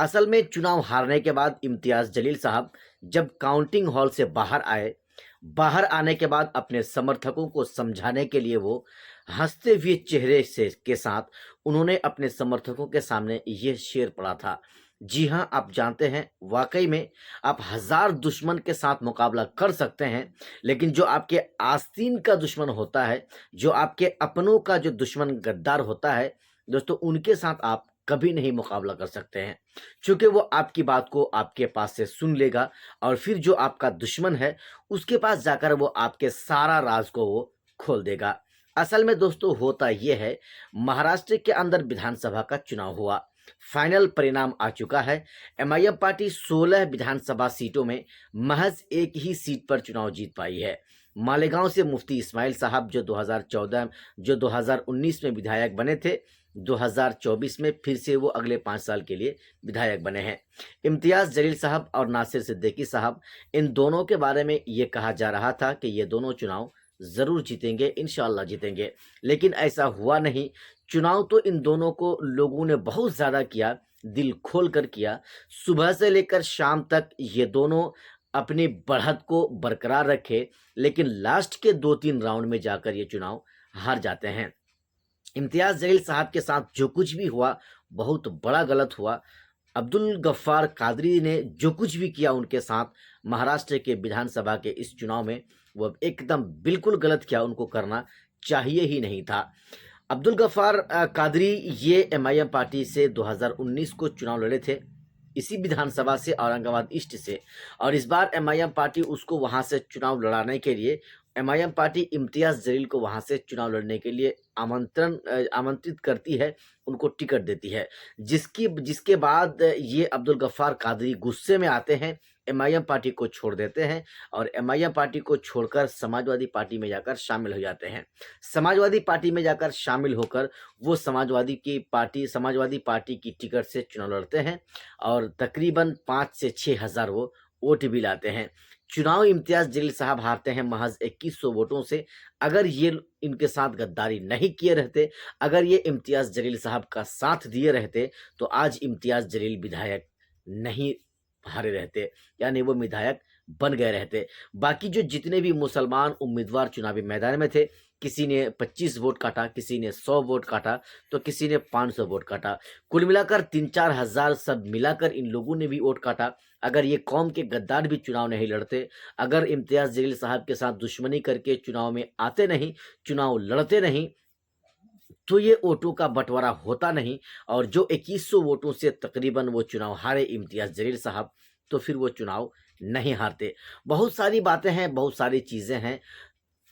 असल में चुनाव हारने के बाद इम्तियाज जलील साहब जब काउंटिंग हॉल से बाहर आए, बाहर आने के बाद अपने समर्थकों को समझाने के लिए वो हंसते हुए चेहरे से के साथ उन्होंने अपने समर्थकों के सामने ये शेर पढ़ा था। जी हाँ, आप जानते हैं, वाकई में आप हजार दुश्मन के साथ मुकाबला कर सकते हैं, लेकिन जो आपके आस्तीन का दुश्मन होता है, जो आपके अपनों का जो दुश्मन गद्दार होता है, दोस्तों उनके साथ आप कभी नहीं मुकाबला कर सकते हैं, क्योंकि वो आपकी बात को आपके पास से सुन लेगा और फिर जो आपका दुश्मन है उसके पास जाकर वो आपके सारा राज को वो खोल देगा। असल में दोस्तों होता ये है, महाराष्ट्र के अंदर विधानसभा का चुनाव हुआ, फाइनल परिणाम आ चुका है। एमआईएम पार्टी 16 विधानसभा सीटों में महज एक ही सीट पर चुनाव जीत पाई है। मालेगांव से मुफ्ती इस्माइल साहब जो 2019 में विधायक बने थे, 2024 में फिर से वो अगले 5 साल के लिए विधायक बने हैं। इम्तियाज जलील साहब और नासिर सिद्दीकी साहब, इन दोनों के बारे में ये कहा जा रहा था कि ये दोनों चुनाव जरूर जीतेंगे, इंशाल्लाह जीतेंगे, लेकिन ऐसा हुआ नहीं। चुनाव तो इन दोनों को लोगों ने बहुत ज़्यादा किया, दिल खोल कर किया। सुबह से लेकर शाम तक ये दोनों अपनी बढ़त को बरकरार रखे, लेकिन लास्ट के 2-3 राउंड में जाकर ये चुनाव हार जाते हैं। इम्तियाज जलील साहब के साथ जो कुछ भी हुआ बहुत बड़ा गलत हुआ। अब्दुल गफ्फार कादरी ने जो कुछ भी किया उनके साथ महाराष्ट्र के विधानसभा के इस चुनाव में, वो एकदम बिल्कुल गलत किया, उनको करना चाहिए ही नहीं था। अब्दुल गफ्फार कादरी ये एमआईएम पार्टी से 2019 को चुनाव लड़े थे, इसी विधानसभा से, औरंगाबाद ईस्ट से, और इस बार एमआईएम पार्टी उसको वहां से चुनाव लड़ाने के लिए, एमआईएम पार्टी इम्तियाज जलील को वहां से चुनाव लड़ने के लिए आमंत्रित करती है, उनको टिकट देती है, जिसके बाद ये अब्दुल गफ्फार कादरी गुस्से में आते हैं, एमआईएम पार्टी को छोड़ देते हैं और एमआईएम पार्टी को छोड़कर समाजवादी पार्टी में जाकर शामिल हो जाते हैं। समाजवादी पार्टी में जाकर शामिल होकर वो समाजवादी पार्टी की टिकट से चुनाव लड़ते हैं और तकरीबन 5 से 6 हज़ार वो वोट भी लाते हैं। चुनाव इम्तियाज जलील साहब हारते हैं महज 2100 वोटों से। अगर ये इनके साथ गद्दारी नहीं किए रहते, अगर ये इम्तियाज जलील साहब का साथ दिए रहते, तो आज इम्तियाज जलील विधायक नहीं हारे रहते, यानी वो विधायक बन गए रहते। बाकी जो जितने भी मुसलमान उम्मीदवार चुनावी मैदान में थे, किसी ने 25 वोट काटा, किसी ने 100 वोट काटा, तो किसी ने 500 वोट काटा, कुल मिलाकर 3-4 हज़ार सब मिलाकर इन लोगों ने भी वोट काटा। अगर ये कौम के गद्दार भी चुनाव नहीं लड़ते, अगर इम्तियाज जलील साहब के साथ दुश्मनी करके चुनाव में आते नहीं, चुनाव लड़ते नहीं, तो ये वोटों का बंटवारा होता नहीं और जो 2100 वोटों से तकरीबन वो चुनाव हारे इम्तियाज जलील साहब, तो फिर वो चुनाव नहीं हारते। बहुत सारी बातें हैं, बहुत सारी चीज़ें हैं।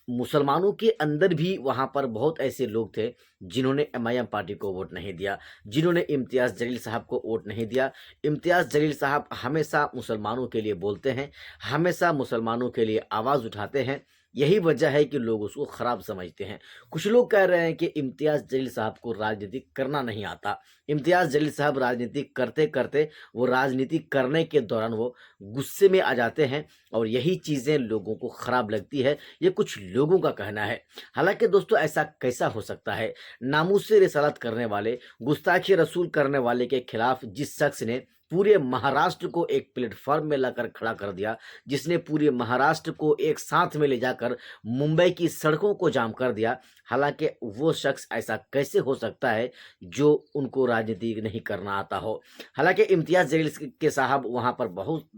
मुसलमानों के अंदर भी वहाँ पर बहुत ऐसे लोग थे जिन्होंने एमआईएम पार्टी को वोट नहीं दिया, जिन्होंने इम्तियाज जलील साहब को वोट नहीं दिया। इम्तियाज जलील साहब हमेशा मुसलमानों के लिए बोलते हैं, हमेशा मुसलमानों के लिए आवाज़ उठाते हैं। यही वजह है कि लोग उसको ख़राब समझते हैं। कुछ लोग कह रहे हैं कि इम्तियाज जलील साहब को राजनीति करना नहीं आता। इम्तियाज जलील साहब राजनीति करते करते वो राजनीति करने के दौरान वो गुस्से में आ जाते हैं और यही चीज़ें लोगों को ख़राब लगती है, ये कुछ लोगों का कहना है। हालांकि दोस्तों ऐसा कैसा हो सकता है? नामूस रिसालत करने वाले, गुस्ताखी रसूल करने वाले के खिलाफ जिस शख्स ने पूरे महाराष्ट्र को एक प्लेटफॉर्म में लाकर खड़ा कर दिया, जिसने पूरे महाराष्ट्र को एक साथ में ले जाकर मुंबई की सड़कों को जाम कर दिया, हालांकि वो शख्स ऐसा कैसे हो सकता है जो उनको राजनीति नहीं करना आता हो? हालांकि इम्तियाज जलील के साहब वहां पर बहुत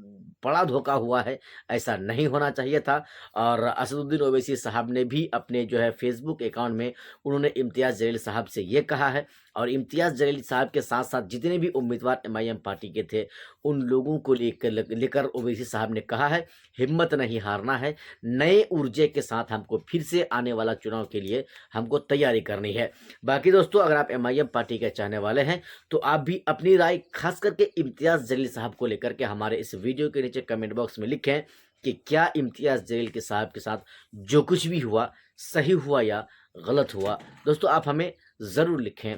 बड़ा धोखा हुआ है, ऐसा नहीं होना चाहिए था। और असदुद्दीन ओवैसी साहब ने भी अपने जो है फेसबुक अकाउंट में उन्होंने इम्तियाज जलील साहब से ये कहा है, और इम्तियाज जलील साहब के साथ साथ जितने भी उम्मीदवार एमआईएम पार्टी के थे उन लोगों को लेकर ओवैसी साहब ने कहा है, हिम्मत नहीं हारना है, नए ऊर्जे के साथ हमको फिर से आने वाला चुनाव के लिए हमको तैयारी करनी है। बाकी दोस्तों अगर आप एमआईएम पार्टी के चाहने वाले हैं तो आप भी अपनी राय खास करके इम्तियाज जलील साहब को लेकर के हमारे इस वीडियो के नीचे कमेंट बॉक्स में लिखें कि क्या इम्तियाज जलील के साहब के साथ जो कुछ भी हुआ सही हुआ या गलत हुआ। दोस्तों आप हमें ज़रूर लिखें।